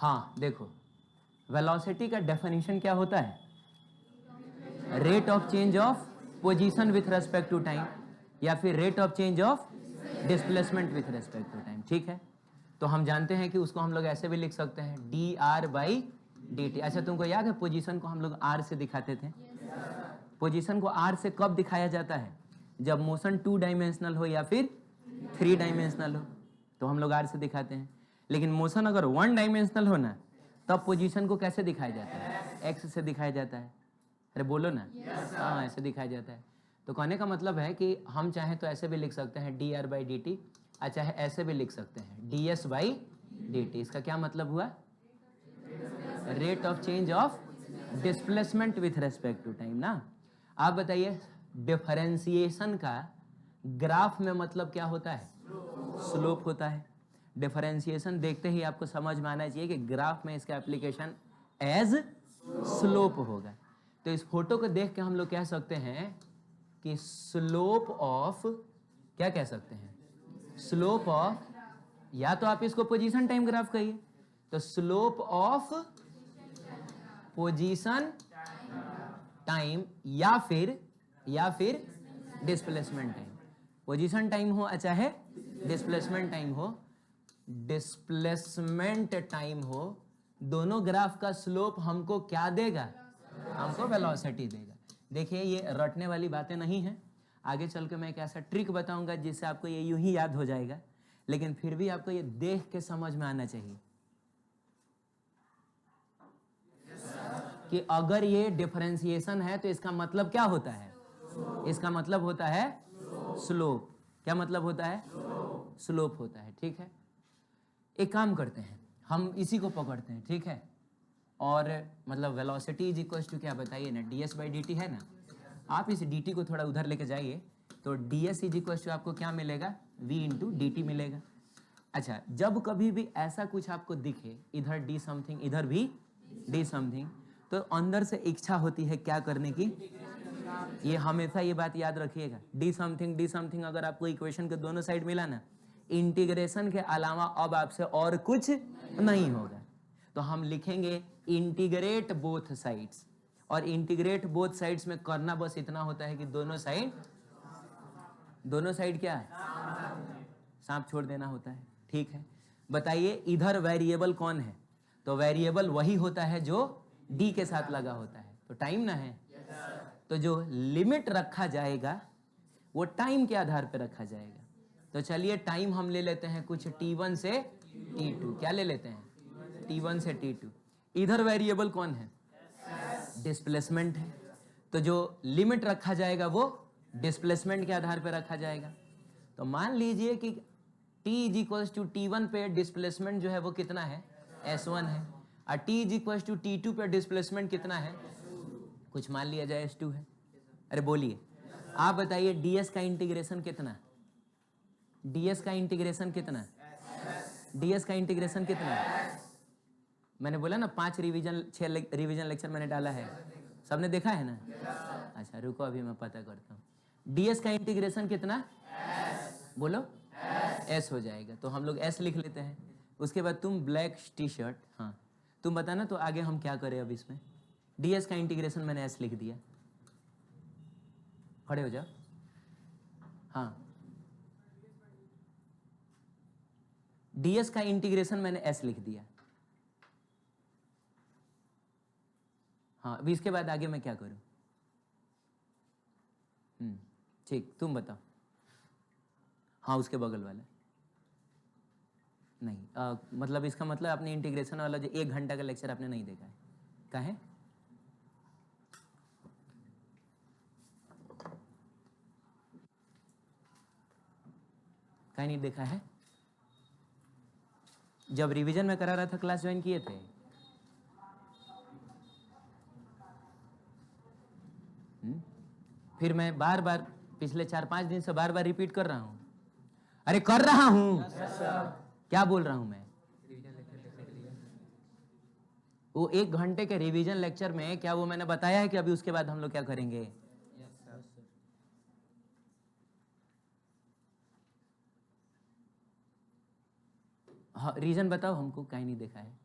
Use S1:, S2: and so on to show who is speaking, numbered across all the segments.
S1: हाँ देखो, वेलोसिटी का डेफिनेशन क्या होता है? Rate of change of position with respect to time, या फिर rate of change of displacement with respect to time. ठीक है, तो हम जानते हैं कि उसको हम लोग ऐसे भी लिख सकते हैं d r by d T. अच्छा, तुमको याद है पोजीशन को हम लोग आर से दिखाते थे? पोजीशन को आर से कब दिखाया जाता है? जब मोशन 2 डायमेंशनल हो या फिर 3 डायमेंशनल हो, तो हम लोग आर से दिखाते हैं। लेकिन मोशन अगर 1 डायमेंशनल हो ना, तब पोजीशन को कैसे दिखाया जाता है? एक्स से दिखाया जाता है। अरे बोलो ना। हाँ, ऐसे दिखाया जाता है। तो कहने का मतलब है कि हम चाहें तो ऐसे भी लिख सकते हैं d r by d t, चाहे ऐसे भी लिख सकते हैं d s by d t. इसका क्या मतलब हुआ? Rate of change of displacement with respect to time ना। आप बताइए, डिफरेंशिएशन का ग्राफ में मतलब क्या होता है? स्लोप होता है। डिफरेंशिएशन देखते ही आपको समझ में आना चाहिए कि ग्राफ में इसका एप्लीकेशन एज स्लोप होगा। तो इस फोटो को देख के हम लोग कह सकते हैं कि स्लोप ऑफ, क्या कह सकते हैं? स्लोप ऑफ, या तो आप इसको पोजीशन टाइम ग्राफ कहिए, तो स्लोप ऑफ पोजीशन टाइम या फिर डिस्प्लेसमेंट टाइम। पोजीशन टाइम हो चाहे डिस्प्लेसमेंट टाइम हो, डिस्प्लेसमेंट टाइम हो, दोनों ग्राफ का स्लोप हमको क्या देगा? हमको वेलोसिटी देगा। देखिए, ये रटने वाली बातें नहीं है। आगे चल के मैं एक ऐसा ट्रिक बताऊंगा जिससे आपको ये यूं ही याद हो जाएगा, लेकिन फिर भी आपको ये देख के समझ में आना चाहिए कि अगर ये डिफरेंशिएशन है तो इसका मतलब क्या होता है? इसका मतलब होता है स्लोप। क्या मतलब होता है? स्लोप होता है। ठीक है, एक काम करते हैं, हम इसी को पकड़ते हैं। ठीक है, और मतलब वेलोसिटी इज इक्वल टू क्या बताइए ना, D s by d T है ना। आप इस डी टी को थोड़ा उधर लेके जाइए, तो d s is equal to आपको क्या मिलेगा? वी इंटू डी टी मिलेगा। अच्छा, जब कभी भी ऐसा कुछ आपको दिखे, इधर डी समथिंग इधर भी डी समथिंग, तो अंदर से इच्छा होती है क्या करने की? ये हमेशा ये बात याद रखिएगा, डी समथिंग अगर आपको इक्वेशन के दोनों साइड मिला ना, इंटीग्रेशन के अलावा अब आपसे और कुछ नहीं होगा। तो हम लिखेंगे इंटीग्रेट बोथ साइड्स, और इंटीग्रेट बोथ साइड्स में करना बस इतना होता है कि दोनों साइड क्या है? सांप छोड़ देना होता है। ठीक है, बताइए इधर वेरिएबल कौन है? तो वेरिएबल वही होता है जो डी के साथ लगा होता है, तो टाइम ना है। तो जो लिमिट रखा जाएगा वो टाइम के आधार पर रखा जाएगा। तो चलिए टाइम हम ले लेते हैं कुछ t1 से t2। क्या ले लेते हैं? t1 से t2। इधर वेरिएबल कौन है? डिस्प्लेसमेंट है। तो जो लिमिट रखा जाएगा वो डिस्प्लेसमेंट के आधार पर रखा जाएगा। तो मान लीजिए कि t is equal to t1 पे डिस्प्लेसमेंट जो है वो कितना है? s1 है, और t is equal to t2 पे डिस्प्लेसमेंट कितना है? कुछ मान लिया जाए s2 है। अरे बोलिए, आप बताइए ds का इंटीग्रेशन कितना? ds का इंटीग्रेशन कितना? ds का इंटीग्रेशन कितना? मैंने बोला ना 6 रिवीजन लेक्चर मैंने डाला है, सबने देखा है ना? अच्छा रुको, अभी मैं पता करता हूँ। ds का इंटीग्रेशन कितना? बोलो। s हो जाएगा, तो हम लोग s लिख लेते हैं। उसके बाद तुम ब्लैक टी शर्ट, हाँ तुम बताना तो आगे हम क्या करें। अब इसमें ds का इंटीग्रेशन मैंने s लिख दिया, खड़े हो जाओ। हाँ, ds का इंटीग्रेशन मैंने s लिख दिया। हाँ, अभी इसके बाद आगे मैं क्या करूं? ठीक, तुम बताओ। हाँ, उसके बगल वाला नहीं, मतलब इसका मतलब आपने इंटीग्रेशन वाला जो 1 घंटा का लेक्चर आपने नहीं देखा है। काहे? काहे नहीं देखा है? जब रिवीजन में करा रहा था क्लास ज्वाइन किए थे? फिर मैं बार बार पिछले 4-5 दिन से बार बार रिपीट कर रहा हूं। अरे कर रहा हूं। क्या बोल रहा हूं मैं? वो 1 घंटे के रिवीजन लेक्चर में क्या वो मैंने बताया है कि अभी उसके बाद हम लोग क्या करेंगे? हाँ, रीजन बताओ हमको, काहे नहीं देखा है?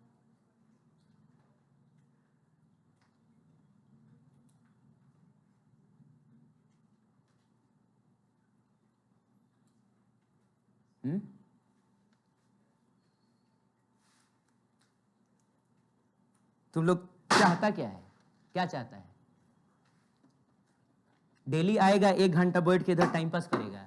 S1: तुम लोग चाहता क्या है, क्या चाहता है? डेली आएगा 1 घंटा बैठ के इधर टाइम पास करेगा।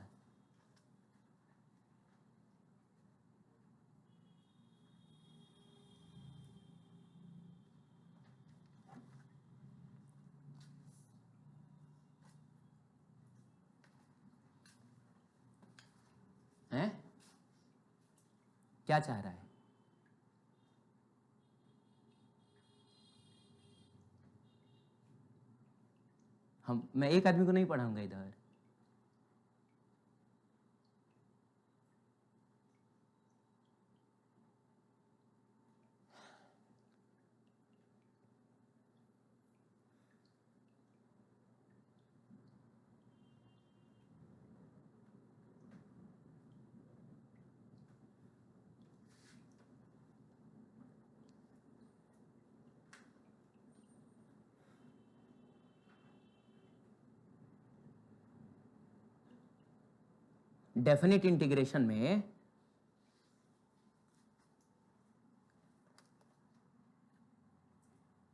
S1: हैं? क्या चाह रहा है? मैं एक आदमी को नहीं पढ़ाऊंगा इधर। डेफिनेट इंटीग्रेशन में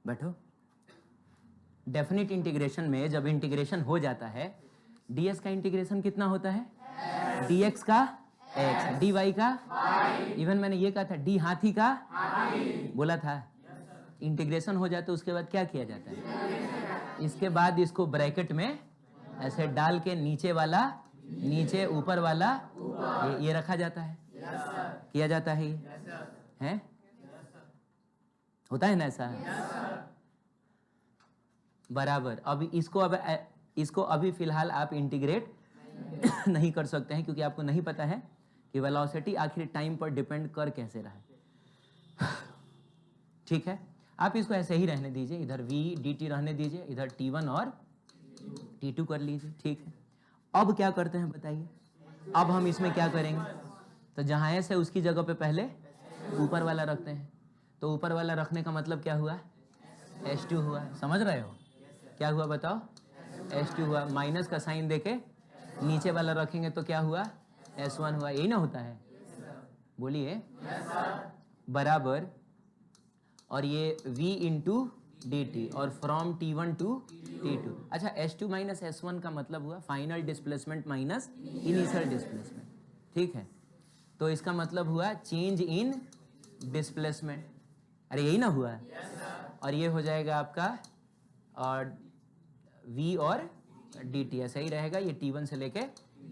S1: बैठो, डेफिनेट इंटीग्रेशन में जब इंटीग्रेशन हो जाता है, ds का इंटीग्रेशन कितना होता है? dx का x, dy का इवन मैंने ये कहा था d हाथी का बोला था। इंटीग्रेशन हो जाता है उसके बाद क्या किया जाता है? इसके बाद इसको ब्रैकेट में ऐसे डाल के नीचे वाला नीचे, ऊपर वाला ये रखा जाता है, किया जाता है। ये है, होता है ना ऐसा? बराबर। अब इसको अभी फिलहाल आप इंटीग्रेट नहीं कर सकते हैं, क्योंकि आपको नहीं पता है कि वेलोसिटी आखिर टाइम पर डिपेंड कर कैसे रहा है। ठीक है, आप इसको ऐसे ही रहने दीजिए, इधर v dt रहने दीजिए, इधर t1 और t2 कर लीजिए। ठीक है, अब क्या करते हैं बताइए? अब हम इसमें क्या करेंगे? तो जहां s है उसकी जगह पे पहले ऊपर वाला रखते हैं। तो ऊपर वाला रखने का मतलब क्या हुआ? s2 हुआ। समझ रहे हो क्या हुआ? बताओ। s2 हुआ। माइनस का साइन देके नीचे वाला रखेंगे तो क्या हुआ? s1 हुआ। यही ना होता है? बोलिए। बराबर। और ये v इंटू dt और फ्रॉम t1 टू t2। अच्छा, s2 माइनस s1 का मतलब हुआ final displacement minus initial displacement. ठीक है, तो इसका मतलब हुआ चेंज इन डिस्प्लेसमेंट। अरे यही ना हुआ? और ये हो जाएगा आपका और v और dt ऐसा ही रहेगा। ये t1 से लेके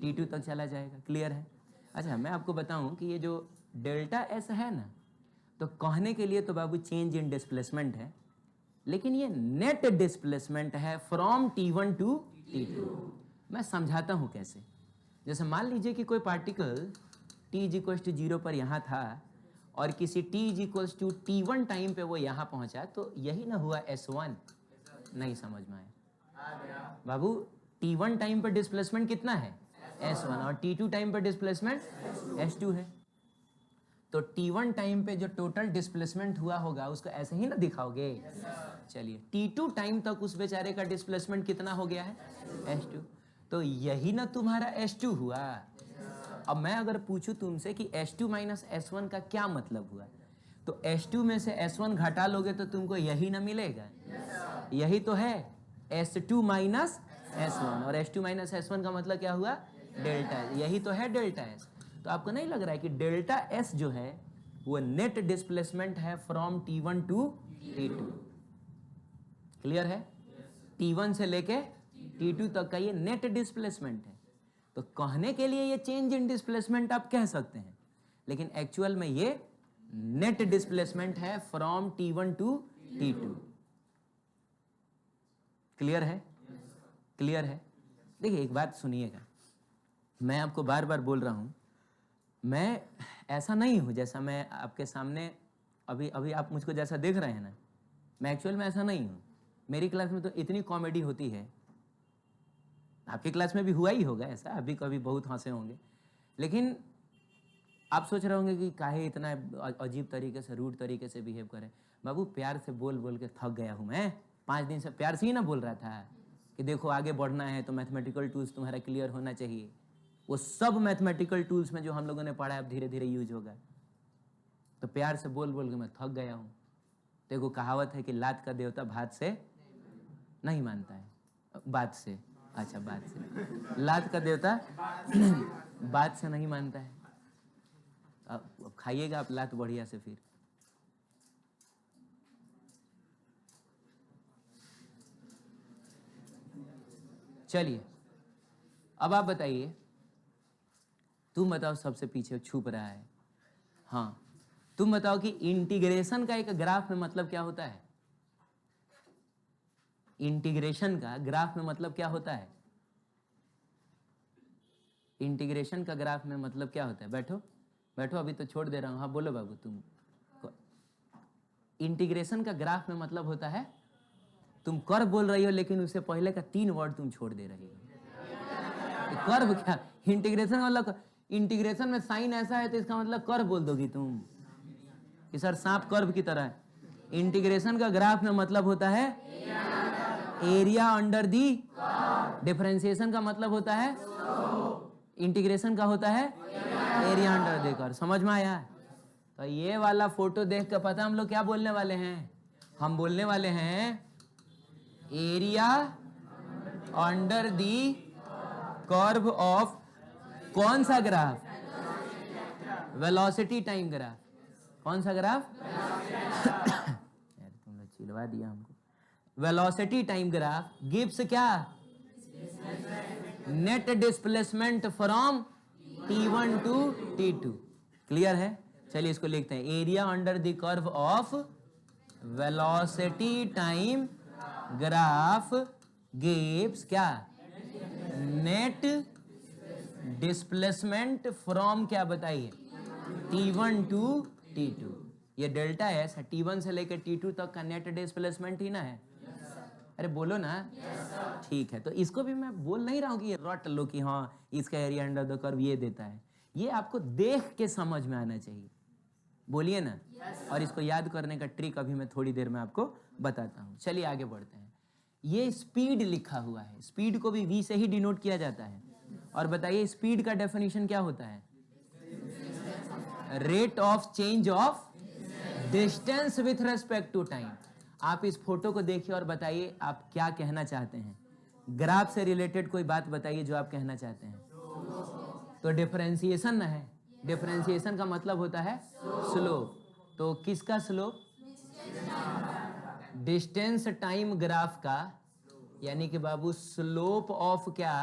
S1: t2 तक चला जाएगा। क्लियर है? अच्छा, मैं आपको बताऊं कि ये जो डेल्टा s है ना, तो कहने के लिए तो बाबू चेंज इन डिस्प्लेसमेंट है, लेकिन ये नेट डिस्प्लेसमेंट है फ्रॉम t1 टू t2। मैं समझाता हूं कैसे। जैसे मान लीजिए कि कोई पार्टिकल t = 0 पर यहाँ था और किसी t = t1 टाइम पे वो यहाँ पहुंचा, तो यही ना हुआ s1। नहीं समझ में आया बाबू? t1 टाइम पर डिस्प्लेसमेंट कितना है? s1। और t2 टाइम पर डिस्प्लेसमेंट s2 है। तो t1 टाइम पे जो टोटल डिस्प्लेसमेंट हुआ होगा उसको ऐसे ही ना दिखाओगे? चलिए, t2 टाइम तक उस बेचारे का डिस्प्लेसमेंट कितना हो गया है? s2। तो यही ना तुम्हारा s2 हुआ। अब मैं अगर पूछूं तुमसे कि s2 माइनस s1 का क्या मतलब हुआ, तो s2 में से s1 घटा लोगे तो तुमको यही ना मिलेगा? यही तो है s2 माइनस s1। और s2 माइनस s1 का मतलब क्या हुआ? डेल्टा। यही तो है डेल्टा s। तो आपको नहीं लग रहा है कि डेल्टा s जो है वो नेट डिस्प्लेसमेंट है from t1 to t2? Clear है? t1 से लेके t2 तक का ये नेट डिस्प्लेसमेंट है। तो कहने के लिए ये चेंज इन डिस्प्लेसमेंट आप कह सकते हैं, लेकिन एक्चुअल में ये नेट डिस्प्लेसमेंट है from t1 to t2। Clear है? क्लियर है? देखिए, एक बात सुनिएगा, मैं आपको बार बार बोल रहा हूं, मैं ऐसा नहीं हूं जैसा मैं आपके सामने अभी आप मुझको जैसा देख रहे हैं ना, मैं एक्चुअल में ऐसा नहीं हूं। मेरी क्लास में तो इतनी कॉमेडी होती है, आपकी क्लास में भी हुआ ही होगा ऐसा, अभी कभी बहुत हंसे होंगे, लेकिन आप सोच रहे होंगे कि काहे इतना अजीब तरीके से, रूड तरीके से बिहेव करें। बाबू, प्यार से बोल बोल के थक गया हूं मैं। 5 दिन से प्यार से ही ना बोल रहा था कि देखो आगे बढ़ना है तो मैथमेटिकल टूल्स तुम्हारा क्लियर होना चाहिए। वो सब मैथमेटिकल टूल्स में जो हम लोगों ने पढ़ा है अब धीरे धीरे यूज होगा। तो प्यार से बोल बोल के मैं थक गया हूँ। देखो कहावत है कि लात का देवता भात से नहीं मानता है, बात से, अच्छा बात से, लात का देवता बात से नहीं मानता है। अब खाइएगा आप लात बढ़िया से। फिर चलिए अब आप बताइए, तुम बताओ सबसे पीछे छुप रहा है, हाँ तुम बताओ कि इंटीग्रेशन का एक ग्राफ में मतलब क्या होता है? इंटीग्रेशन का ग्राफ में मतलब क्या होता है? इंटीग्रेशन का ग्राफ में मतलब क्या होता है? बैठो बैठो, अभी तो छोड़ दे रहा हूं। हाँ बोलो बाबू तुम। इंटीग्रेशन का ग्राफ में मतलब होता है, तुम कर्व बोल रही हो लेकिन उससे पहले का 3 वर्ड तुम छोड़ दे रही हो। कर्व क्या? इंटीग्रेशन मतलब, इंटीग्रेशन में साइन ऐसा है तो इसका मतलब कर्व बोल दोगी तुम कि सर सांप कर्व की तरह है। इंटीग्रेशन का ग्राफ में मतलब होता है एरिया अंडर दी, डिफरेंशिएशन का मतलब होता है, इंटीग्रेशन का होता है एरिया अंडर दी कर्व। समझ में आया? तो ये वाला फोटो देख कर पता हम लोग क्या बोलने वाले हैं? हम बोलने वाले हैं area under the curve of कौन सा ग्राफ? Velocity time graph. कौन सा ग्राफ? यार तुमने चिलवा दिया हमको। वेलोसिटी टाइम ग्राफ गिव्स क्या? Net displacement from T1 to T2। Clear है? चलिए इसको लिखते हैं, area under the curve of velocity time graph gives क्या? नेट डिस्प्लेसमेंट फ्रॉम क्या बताइए? T1 to T2। ये डेल्टा एस है, T1 से लेकर T2 तक का नेट डिस्प्लेसमेंट ही ना है। अरे बोलो ना। ठीक है, तो इसको भी मैं बोल नहीं रहा हूं कि ये रट लो कि हाँ इसका एरिया अंडर द कर्व ये देता है। ये आपको देख के समझ में आना चाहिए। बोलिए ना। और इसको याद करने का ट्रिक अभी मैं थोड़ी देर में आपको बताता हूं। चलिए आगे बढ़ते हैं। ये स्पीड लिखा हुआ है, स्पीड को भी v से ही डिनोट किया जाता है। और बताइए स्पीड का डेफिनेशन क्या होता है? Rate of change of distance with respect to time. आप इस फोटो को देखिए और बताइए आप क्या कहना चाहते हैं। ग्राफ से रिलेटेड कोई बात बताइए जो आप कहना चाहते हैं। तो डिफरेंशिएशन ना है, डिफरेंशिएशन का मतलब होता है स्लोप। तो किसका स्लोप? डिस्टेंस टाइम ग्राफ का, यानी कि बाबू स्लोप ऑफ क्या?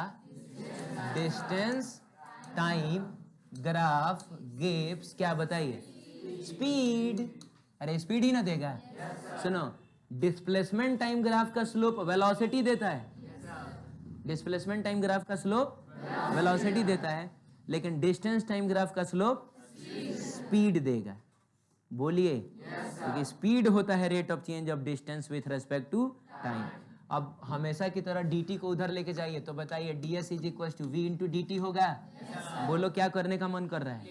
S1: डिस्टेंस टाइम ग्राफ गिव्स क्या बताइए? स्पीड। अरे स्पीड ही ना देगा? सुनो, डिस्प्लेसमेंट टाइम ग्राफ का स्लोप वेलोसिटी देता है। डिस्प्लेसमेंट टाइम ग्राफ का स्लोप वेलोसिटी देता है, लेकिन डिस्टेंस टाइम ग्राफ का स्लोप स्पीड देगा। बोलिए। क्योंकि स्पीड होता है rate of change of distance with respect to time. अब हमेशा की तरह dt को उधर लेके जाइए, तो बताइए ds is equal to v into dt होगा। बोलो क्या करने का मन कर रहा है?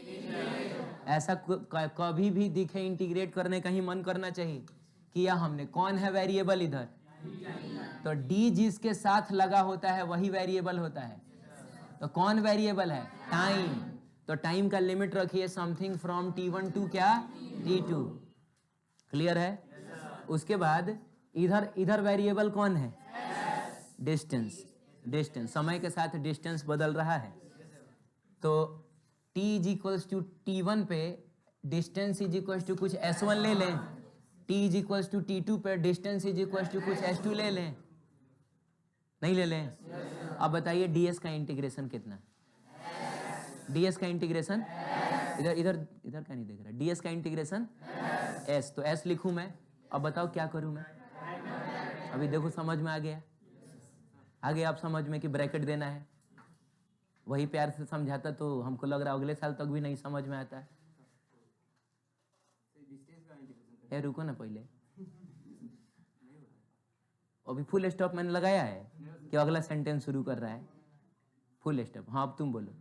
S1: ऐसा कभी भी दिखे इंटीग्रेट करने का ही मन करना चाहिए। किया हमने। कौन है वेरिएबल इधर? तो d जिसके साथ लगा होता है वही वेरिएबल होता है। तो कौन वेरिएबल है? टाइम। तो टाइम का लिमिट रखिए समथिंग फ्रॉम T1 टू क्या? T2। क्लियर है? उसके बाद इधर इधर वेरिएबल कौन है? डिस्टेंस। डिस्टेंस, समय के साथ डिस्टेंस बदल रहा है। तो t is equals to T1 पे डिस्टेंस इज इक्वल्स टू कुछ S1 ले लें। t is equals to T2 पे डिस्टेंस इज इक्वल्स टू कुछ S2 ले लें। नहीं ले लें? अब बताइए ds का इंटीग्रेशन कितना? ds का इंटीग्रेशन इधर इधर इधर क्या नहीं देख रहा? ds का इंटीग्रेशन s, तो s लिखूं मैं। अब बताओ क्या करूं मैं? अभी देखो समझ में आ गया? आगे आप समझ में कि ब्रैकेट देना है। वही प्यार से समझाता तो हमको लग रहा अगले साल तक भी नहीं समझ में आता है। ए रुको ना पहले, अभी फुल स्टॉप मैंने लगाया है कि अगला सेंटेंस शुरू कर रहा है। Full stop. हाँ अब तुम बोलो।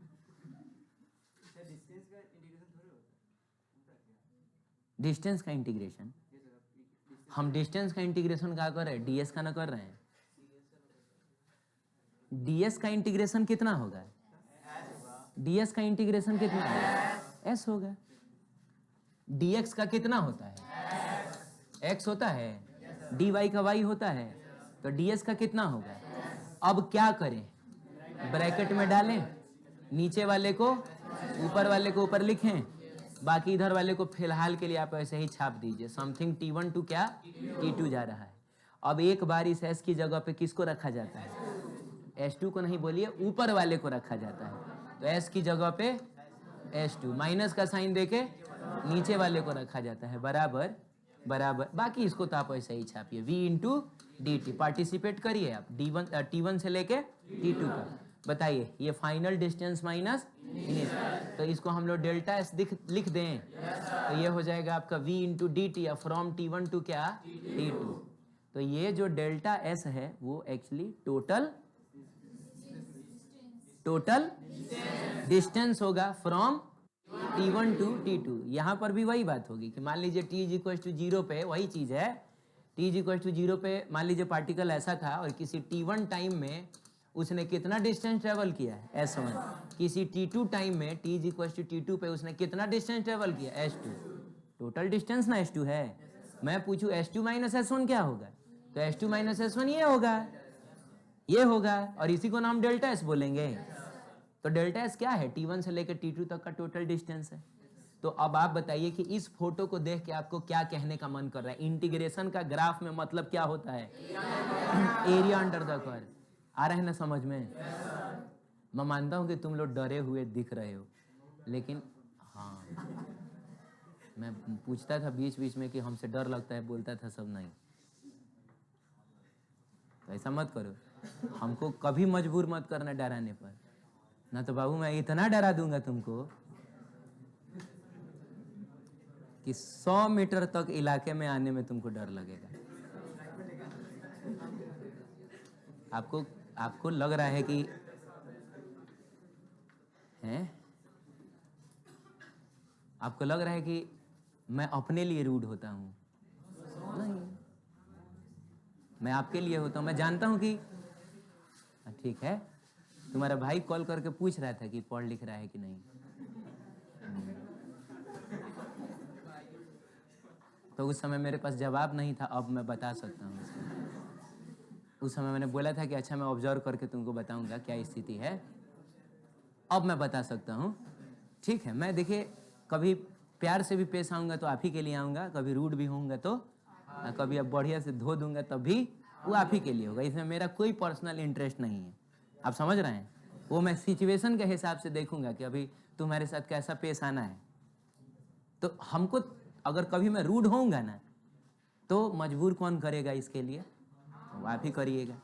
S1: डिस्टेंस का इंटीग्रेशन, हम डिस्टेंस का इंटीग्रेशन क्या कर रहे हैं? ds का ना कर रहे हैं। ds का इंटीग्रेशन कितना होगा? ds का इंटीग्रेशन कितना है, s होगा। dx का कितना होता है, x होता है, dy का y होता है, तो ds का कितना होगा। अब क्या करें, ब्रैकेट में डालें, नीचे वाले को ऊपर वाले को ऊपर लिखें, बाकी इधर वाले को फिलहाल के लिए आप ऐसे ही छाप दीजिए। समथिंग t1 टू क्या t2 जा रहा है। अब एक बार इस s की जगह पे किसको रखा जाता है, s2 को नहीं बोलिए, ऊपर वाले को रखा जाता है। तो s की जगह पे s2 माइनस का साइन देके नीचे वाले को रखा जाता है, बराबर बराबर। बाकी इसको तो आप ऐसे ही छापिए, v into d T. Participate करिए आप t1 से लेके t2 का। बताइए ये फाइनल डिस्टेंस माइनस इनिशियल, तो इसको हम लोग डेल्टा एस लिख दें, तो ये हो जाएगा आपका v into d t from t1 to क्या t2। तो ये जो डेल्टा एस है वो एक्चुअली टोटल डिस्टेंस होगा फ्रॉम t1 टू t2। यहाँ पर भी वही बात होगी कि मान लीजिए t इज इक्वल टू 0 पे, वही चीज है, t इज इक्वल टू 0 पे मान लीजिए पार्टिकल ऐसा था और किसी t1 टाइम में उसने कितना डिस्टेंस ट्रेवल किया है, s1। किसी t2 टाइम में t is equal to t2 पे उसने कितना डिस्टेंस ट्रेवल किया, s2। टोटल डिस्टेंस ना s2 है। मैं पूछूं s2 माइनस s1 क्या होगा, तो s2 माइनस s1 ये होगा और इसी को नाम डेल्टा एस बोलेंगे। तो डेल्टा एस क्या है, t1 से लेकर t2 तक का टोटल डिस्टेंस है। तो अब आप बताइए कि इस फोटो को देख के आपको क्या कहने का मन कर रहा है। इंटीग्रेशन का ग्राफ में मतलब क्या होता है, एरिया अंडर द कर्व। आ रहा है ना समझ में। मैं मानता हूं कि तुम लोग डरे हुए दिख रहे हो, लेकिन हाँ मैं पूछता था बीच बीच में कि हमसे डर लगता है, बोलता था सब नहीं। तो ऐसा मत करो, हमको कभी मजबूर मत करना डराने पर, ना तो बाबू मैं इतना डरा दूंगा तुमको कि 100 मीटर तक इलाके में आने में तुमको डर लगेगा। आपको लग रहा है कि हैं, आपको लग रहा है कि मैं अपने लिए रूड होता हूं, नहीं, मैं आपके लिए होता हूं। मैं जानता हूं कि ठीक है, तुम्हारा भाई कॉल करके पूछ रहा था कि पढ़ लिख रहा है कि नहीं, तो उस समय मेरे पास जवाब नहीं था, अब मैं बता सकता हूँ। उस समय मैंने बोला था कि अच्छा मैं ऑब्जर्व करके तुमको बताऊंगा क्या स्थिति है, अब मैं बता सकता हूँ। ठीक है, मैं देखिए कभी प्यार से भी पेश आऊँगा तो आप ही के लिए आऊँगा, कभी रूड भी होऊंगा तो, कभी अब बढ़िया से धो दूंगा तब भी वो आप ही के लिए होगा। इसमें मेरा कोई पर्सनल इंटरेस्ट नहीं है, आप समझ रहे हैं। वो मैं सिचुएशन के हिसाब से देखूंगा कि अभी तुम्हारे साथ कैसा पेश आना है। तो हमको अगर कभी मैं रूड होऊंगा ना तो मजबूर कौन करेगा इसके लिए, आप ही करिएगा।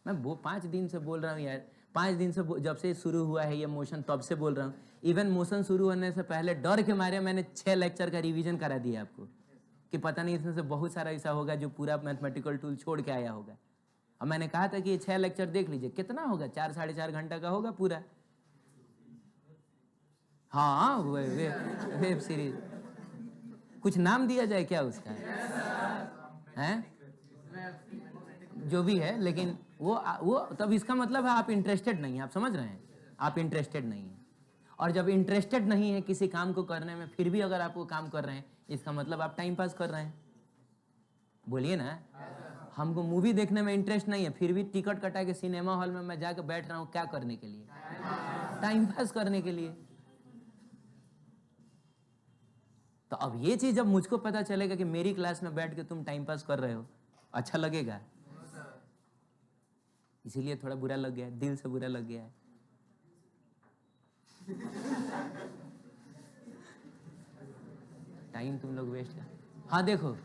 S1: मैं वो 5 दिन से बोल रहा हूँ यार, 5 दिन से जब से शुरू हुआ है ये मोशन तब से बोल रहा हूँ। इवन मोशन शुरू होने से पहले डर के मारे मैंने 6 लेक्चर का रिवीजन करा दिया आपको कि पता नहीं इसमें से बहुत सारा ऐसा होगा जो पूरा मैथमेटिकल टूल छोड़ के आया होगा। अब मैंने कहा था कि ये 6 लेक्चर देख लीजिए, कितना होगा, 4 साढ़े 4 घंटा का होगा पूरा। हाँ वेब सीरीज, कुछ नाम दिया जाए क्या उसका, हैं जो भी है, लेकिन वो तब इसका मतलब है आप इंटरेस्टेड नहीं है, आप समझ रहे हैं, आप इंटरेस्टेड नहीं है। और जब इंटरेस्टेड नहीं है किसी काम को करने में, फिर भी अगर आप वो काम कर रहे हैं, इसका मतलब आप टाइम पास कर रहे हैं। बोलिए ना, हमको मूवी देखने में इंटरेस्ट नहीं है, फिर भी टिकट कटा के सिनेमा हॉल में मैं जाकर बैठ रहा हूँ, क्या करने के लिए, टाइम पास करने के लिए। तो अब ये चीज जब मुझको पता चलेगा कि मेरी क्लास में बैठ के तुम टाइम पास कर रहे हो, अच्छा लगेगा। इसीलिए थोड़ा बुरा लग गया, दिल से बुरा लग गया है। टाइम तुम लोग वेस्ट कर। हाँ देखो,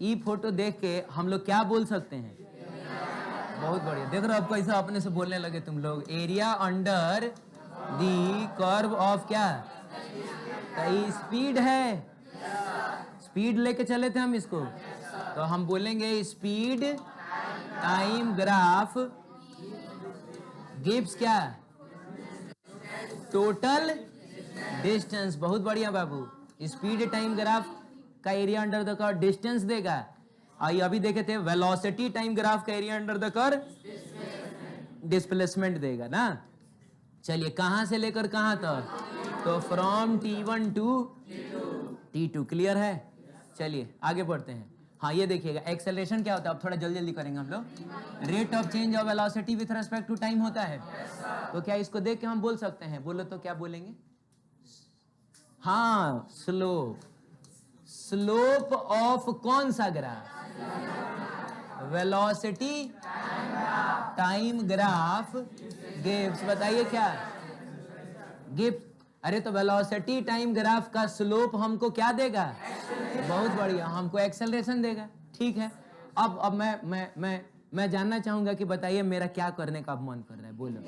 S1: ये फोटो देख के हम लोग क्या बोल सकते हैं, बहुत बढ़िया। देख रहे हो अब कैसा अपने से बोलने लगे तुम लोग, area under the curve of क्या, तो स्पीड है, स्पीड लेके चले थे हम इसको, तो हम बोलेंगे स्पीड टाइम ग्राफ गिव्स क्या, टोटल डिस्टेंस। बहुत बढ़िया बाबू, स्पीड टाइम ग्राफ का area under the curve distance देगा। आइए अभी देखे थे वेलोसिटी टाइम ग्राफ का area under the curve displacement देगा ना। चलिए कहां से लेकर कहां तक, तो from T1 to T2, clear है। चलिए आगे बढ़ते हैं। हाँ ये देखिएगा एक्सेलरेशन क्या होता है, अब थोड़ा जल्दी जल्दी करेंगे हम लोग। Rate of change of velocity with respect to time होता है। तो क्या इसको देख के हम बोल सकते हैं, बोलो तो क्या बोलेंगे, हाँ स्लोप, स्लोप ऑफ कौन सा graph, velocity time graph gives, बताइए क्या गिव्स। अरे तो वेलोसिटी टाइम ग्राफ का स्लोप हमको क्या देगा, बहुत बढ़िया, हमको एक्सेलरेशन देगा। ठीक है, अब मैं जानना चाहूंगा कि बताइए मेरा क्या करने का अब मन कर रहा है, बोलो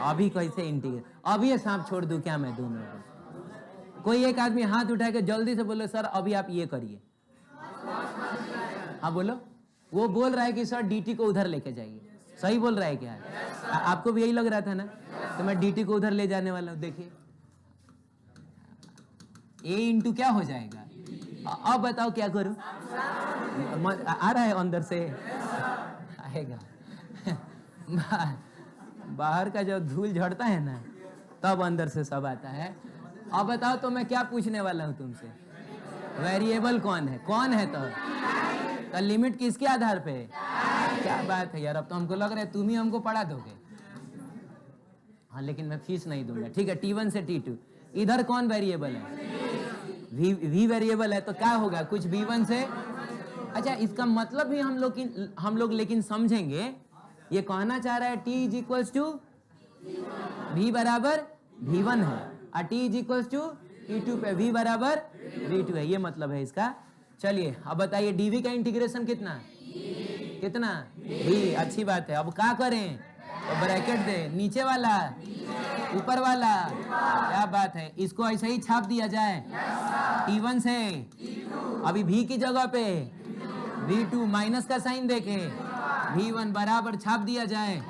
S1: अभी कैसे इंटीग्रेट, अभी ये सांप छोड़ दूं क्या मैं दोनों को। कोई एक आदमी हाथ उठा के जल्दी से बोलो सर अभी आप ये करिए। हाँ बोलो, वो बोल रहा है कि सर डीटी को उधर लेके जाइए, सही बोल रहा है क्या, आपको भी यही लग रहा था ना, तो मैं डीटी को उधर ले जाने वाला हूँ। देखिए ए इंटू क्या हो जाएगा, अब बताओ क्या करूं, आ रहा है अंदर से आएगा बाहर का जब धूल झड़ता है ना तब अंदर से सब आता है। अब बताओ तो मैं क्या पूछने वाला हूं तुमसे, वेरिएबल कौन है, कौन है तो लिमिट किसके आधार पे, क्या बात है यार, अब तो हमको लग रहा है तुम ही हमको पढ़ा दोगे। हाँ लेकिन मैं फीस नहीं दूंगा, ठीक है। T1 से T2, इधर कौन वेरिएबल है, v वेरिएबल है, तो क्या होगा कुछ V1 से। अच्छा इसका मतलब भी हम लोग लेकिन समझेंगे, ये कहना चाह रहा है T is equals to V बराबर V1 है और T is equals to T2 पे V बराबर V2 है, ये मतलब है इसका। चलिए अब बताइए dV का इंटीग्रेशन कितना, कितना V, अच्छी बात है। अब क्या करें, तो ब्रैकेट दे, नीचे वाला ऊपर वाला, क्या बात है, इसको ऐसे ही छाप दिया जाए T1 से, अभी V की जगह पे V2 माइनस का साइन देके V1 बराबर छाप दिया जाए,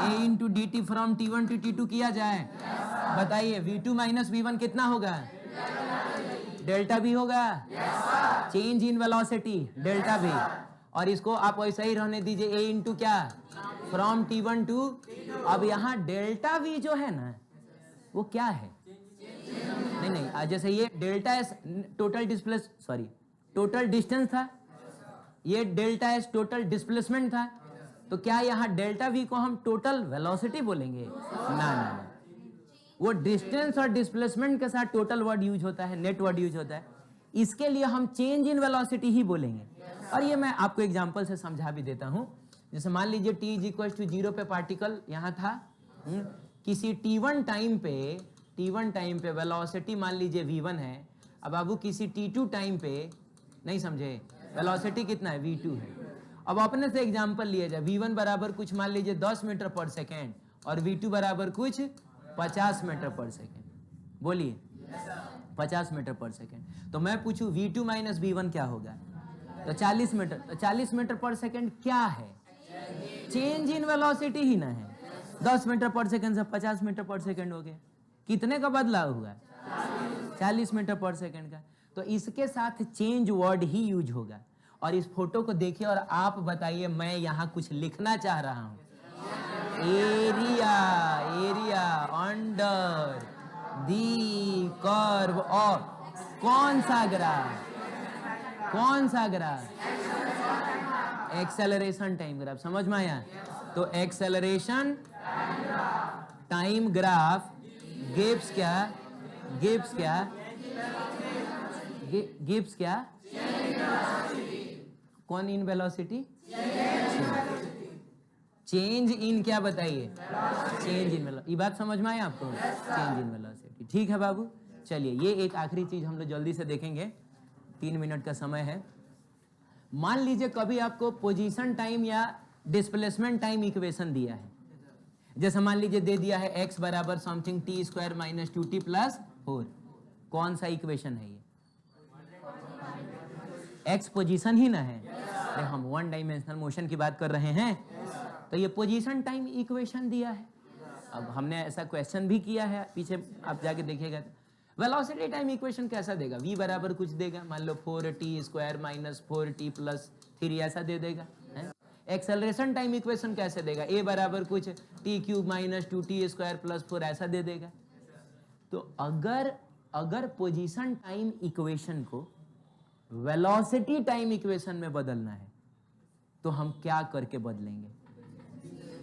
S1: A into d t from T1 to T2 किया जाए। बताइए V2 माइनस V1 कितना होगा, डेल्टा V होगा, change in velocity delta V, और इसको आप वैसा ही रहने दीजिए A इंटू क्या फ्रॉम T1 टू। अब यहाँ डेल्टा V जो है ना वो क्या है, नहीं जैसे ये डेल्टा एस टोटल डिस्टेंस था, ये डेल्टा एस टोटल डिस्प्लेसमेंट था, तो क्या यहाँ डेल्टा V को हम टोटल वेलोसिटी बोलेंगे, ना, वो डिस्टेंस और डिस्प्लेसमेंट के साथ टोटल वर्ड यूज होता है, नेट वर्ड यूज होता है, इसके लिए हम चेंज इन वेलोसिटी ही बोलेंगे। और ये मैं आपको एग्जांपल से समझा भी देता हूं, जैसे मान लीजिए t इज इक्वल टू 0 पे पार्टिकल यहाँ था, किसी T1 टाइम पे वेलोसिटी मान लीजिए V1 है, अब बाबू किसी T2 टाइम पे, नहीं समझे, वेलोसिटी कितना है, V2 है। अब अपने से एग्जांपल लिया जाए, V1 बराबर कुछ मान लीजिए 10 मीटर पर सेकेंड और V2 बराबर कुछ 50 मीटर पर सेकेंड, बोलिए 50 मीटर पर सेकेंड। तो मैं पूछूं V2 माइनस V1 क्या होगा, तो 40 मीटर, तो 40 मीटर पर सेकेंड क्या है, चेंज इन वेलोसिटी ही ना है, 10 मीटर पर सेकेंड से 50 मीटर पर सेकेंड हो गया, कितने का बदलाव हुआ, 40 मीटर पर सेकेंड का। तो इसके साथ चेंज वर्ड ही यूज होगा। और इस फोटो को देखिए और आप बताइए, मैं यहाँ कुछ लिखना चाह रहा हूँ, area under the curve of कौन सा ग्राफ, एक्सेलरेशन टाइम ग्राफ, समझ में आया। तो एक्सेलरेशन टाइम ग्राफ गिव्स क्या कौन इन वेलोसिटी, चेंज इन क्या बताइए, चेंज इन वेलोसिटी, ये बात समझ में आया आपको, चेंज इन वेलोसिटी। ठीक है बाबू, चलिए ये एक आखिरी चीज हम लोग जल्दी से देखेंगे, 3 मिनट का समय है। मान लीजिए कभी आपको पोजीशन टाइम या डिस्प्लेसमेंट टाइम इक्वेशन दिया है, जैसे मान लीजिए दे दिया है x बराबर something t square minus 2t plus 4, कौन सा इक्वेशन है ये, x पोजीशन ही ना है, हम वन डायमेंशनल मोशन की बात कर रहे हैं, तो ये पोजीशन टाइम इक्वेशन दिया है। अब हमने ऐसा क्वेश्चन भी किया है, पीछे आप जाके देखिएगा। वेलोसिटी टाइम इक्वेशन कैसा देगा, v बराबर कुछ देगा, मान लो 4t square minus 4t plus 3 ऐसा दे देगा है? एक्सेलरेशन टाइम इक्वेशन कैसे देगा? ए बराबर कुछ T cube minus 2t square plus 4 ऐसा दे देगा। तो अगर पोजीशन टाइम इक्वेशन को वेलोसिटी टाइम इक्वेशन में बदलना है तो हम क्या करके बदलेंगे?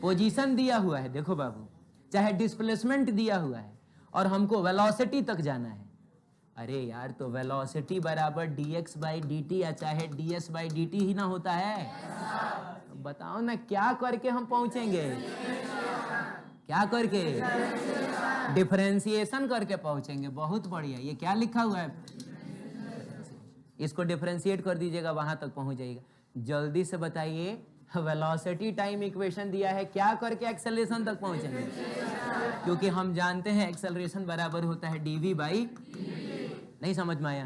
S1: पोजीशन दिया हुआ है, देखो बाबू, चाहे डिस्प्लेसमेंट दिया हुआ है और हमको वेलोसिटी तक जाना है। अरे यार, तो वेलोसिटी बराबर dx बाई dt या चाहे ds बाई dt ही ना होता है? बताओ ना, क्या करके हम पहुंचेंगे? क्या करके? डिफरेंशिएशन करके पहुंचेंगे। बहुत बढ़िया। ये क्या लिखा हुआ है? इसको डिफरेंशिएट कर दीजिएगा, वहां तक पहुंच जाएगा। जल्दी से बताइए, वेलोसिटी टाइम इक्वेशन दिया है, क्या करके एक्सेलरेशन तक पहुंचेंगे? क्योंकि हम जानते हैं एक्सेलरेशन बराबर होता है dv बाई, नहीं समझ में आया?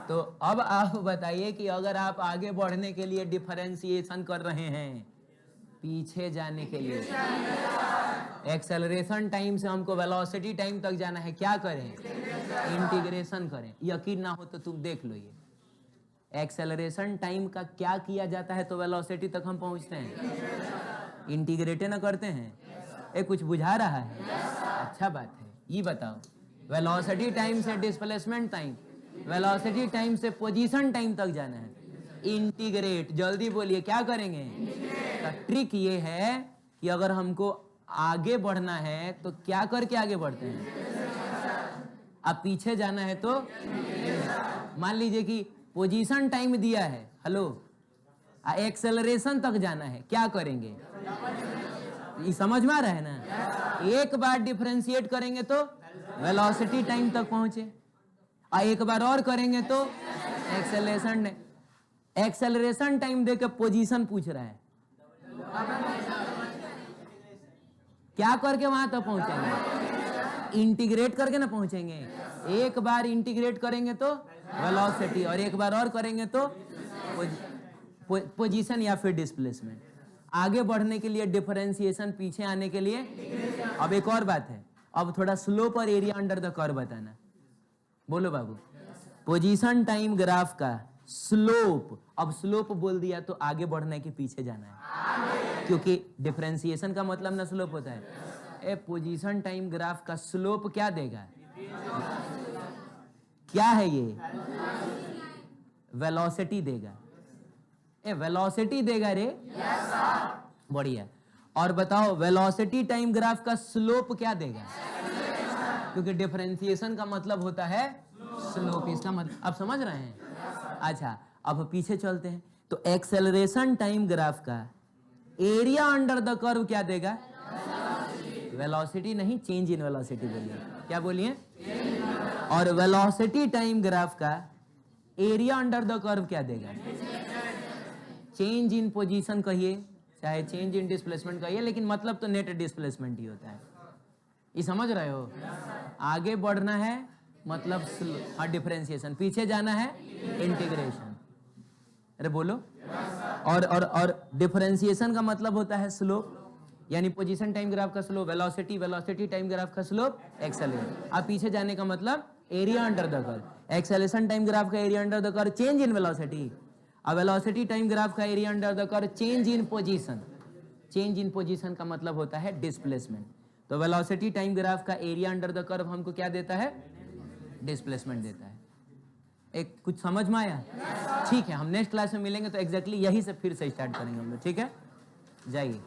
S1: तो अब आप बताइए कि अगर आप आगे बढ़ने के लिए डिफरेंशिएशन कर रहे हैं, पीछे जाने के लिए एक्सेलरेशन टाइम से हमको वेलोसिटी टाइम तक जाना है, क्या करें? इंटीग्रेशन करें। यकीन ना हो तो तुम देख लो, ये एक्सेलरेशन टाइम का क्या किया जाता है तो वेलोसिटी तक हम पहुंचते हैं? इंटीग्रेट ना करते हैं। ये कुछ बुझा रहा है? अच्छा बात है। ये बताओ, वेलोसिटी टाइम से डिस्प्लेसमेंट टाइम, वेलोसिटी टाइम से पोजीशन टाइम तक जाना है, इंटीग्रेट। जल्दी बोलिए, क्या करेंगे? तो ट्रिक ये है कि अगर हमको आगे बढ़ना है तो क्या करके आगे बढ़ते हैं? अब पीछे जाना है तो मान लीजिए कि पोजीशन टाइम दिया है, हेलो, एक्सेलरेशन तक जाना है, क्या करेंगे? ये समझ में आ रहा है ना? एक बार डिफरेंशिएट करेंगे तो वेलोसिटी टाइम तक पहुंचे, और एक बार और करेंगे तो एक्सेलरेशन टाइम देके पोजीशन पूछ रहा है, क्या करके वहां तक पहुंचेंगे? इंटीग्रेट करके ना पहुंचेंगे। एक बार इंटीग्रेट करेंगे तो वेलोसिटी, और एक बार और करेंगे तो पोजीशन या फिर डिस्प्लेसमेंट। आगे बढ़ने के लिए डिफरेंशिएशन, पीछे आने के लिए। अब एक और बात है, अब थोड़ा स्लोप और एरिया अंडर द कर्व बताना। बोलो बाबू। पोजीशन टाइम ग्राफ का स्लोप, अब स्लोप बोल दिया तो आगे बढ़ने के पीछे जाना है, क्योंकि डिफरेंशिएशन का मतलब ना स्लोप होता है। ए पोजीशन टाइम ग्राफ का स्लोप क्या देगा? क्या है ये? वेलोसिटी देगा। ए वेलोसिटी देगा रे। बढ़िया। और बताओ, वेलोसिटी टाइम ग्राफ का स्लोप क्या देगा? क्योंकि डिफरेंशिएशन का मतलब होता है स्लोप। इसका मतलब आप समझ रहे हैं? अच्छा, अब पीछे चलते हैं। तो एक्सेलरेशन टाइम ग्राफ का एरिया अंडर द कर्व क्या देगा? वेलोसिटी नहीं, चेंज इन वेलोसिटी बोलिए। क्या बोलिए? और वेलोसिटी टाइम ग्राफ का एरिया अंडर द कर्व क्या देगा? चेंज इन पोजीशन कहिए, चाहे चेंज इन डिस्प्लेसमेंट कहिए, लेकिन मतलब तो नेट डिस्प्लेसमेंट ही होता है। ये समझ रहे हो? आगे बढ़ना है मतलब डिफरेंशिएशन, पीछे जाना है इंटीग्रेशन। अरे बोलो। और डिफरेंशिएशन का मतलब होता है स्लोप, यानी पोजीशन टाइम ग्राफ का slope velocity, velocity time graph का स्लोप एक्सेलरेशन। अब पीछे जाने का मतलब area under the curve. Acceleration time graph का area under the curve change in velocity, अब वेलोसिटी टाइम ग्राफ का area under the curve change in position. Change in position का मतलब होता है डिस्प्लेसमेंट। तो वेलोसिटी टाइम ग्राफ का area under the curve हमको क्या देता है? डिस्प्लेसमेंट देता है। एक कुछ समझ में आया? ठीक है, हम नेक्स्ट क्लास में मिलेंगे तो एग्जैक्टली यही से फिर से स्टार्ट करेंगे हम लोग। ठीक है, जाइए।